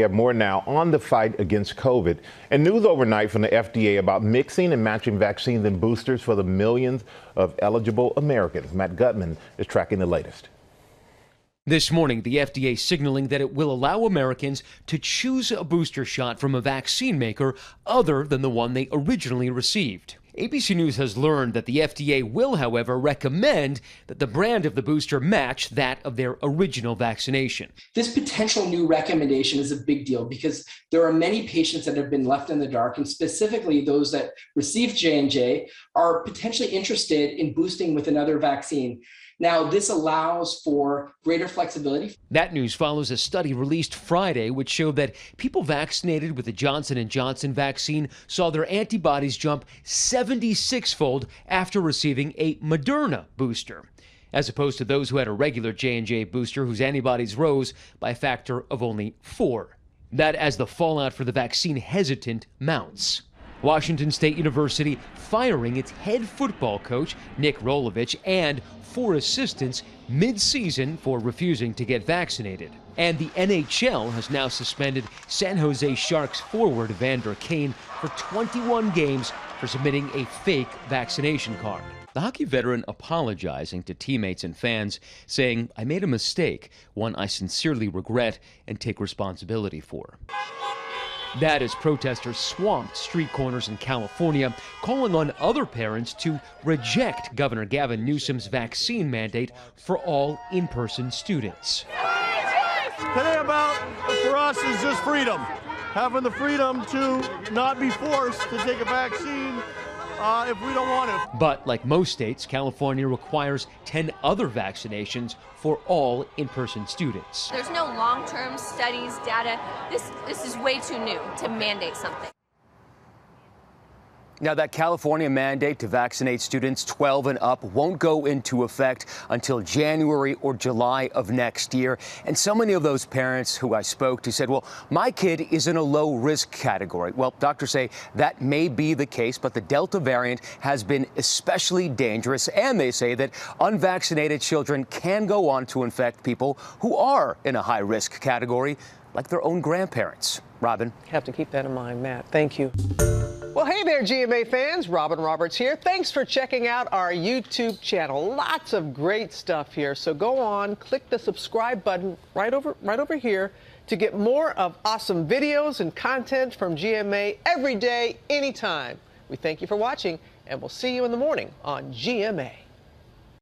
We have more now on the fight against COVID. And news overnight from the FDA about mixing and matching vaccines and boosters for the millions of eligible Americans. Matt Gutman is tracking the latest. This morning, the FDA signaling that it will allow Americans to choose a booster shot from a vaccine maker other than the one they originally received. ABC News has learned that the FDA will, however, recommend that the brand of the booster match that of their original vaccination. This potential new recommendation is a big deal because there are many patients that have been left in the dark, and specifically those that received J&J are potentially interested in boosting with another vaccine. Now, this allows for greater flexibility. That news follows a study released Friday, which showed that people vaccinated with the Johnson & Johnson vaccine saw their antibodies jump 76-fold after receiving a Moderna booster, as opposed to those who had a regular J&J booster whose antibodies rose by a factor of only 4. That as the fallout for the vaccine hesitant mounts. Washington State University firing its head football coach, Nick Rolovich, and 4 assistants mid-season for refusing to get vaccinated. And the NHL has now suspended San Jose Sharks forward Evander Kane for 21 games for submitting a fake vaccination card. The hockey veteran apologizing to teammates and fans, saying, "I made a mistake, one I sincerely regret and take responsibility for." That as protesters swamped street corners in California, calling on other parents to reject Governor Gavin Newsom's vaccine mandate for all in-person students. Today about for us is just freedom. Having the freedom to not be forced to take a vaccine if we don't want to. But like most states, California requires 10 other vaccinations for all in-person students. There's no long-term studies, data. This is way too new to mandate something. Now, that California mandate to vaccinate students 12 and up won't go into effect until January or July of next year. And so many of those parents who I spoke to said, well, my kid is in a low-risk category. Well, doctors say that may be the case, but the Delta variant has been especially dangerous. And they say that unvaccinated children can go on to infect people who are in a high-risk category, like their own grandparents. Robin. Have to keep that in mind, Matt. Thank you. Well, hey there, GMA fans. Robin Roberts here. Thanks for checking out our YouTube channel. Lots of great stuff here. So go on, click the subscribe button right over here to get more of awesome videos and content from GMA every day, anytime. We thank you for watching, and we'll see you in the morning on GMA.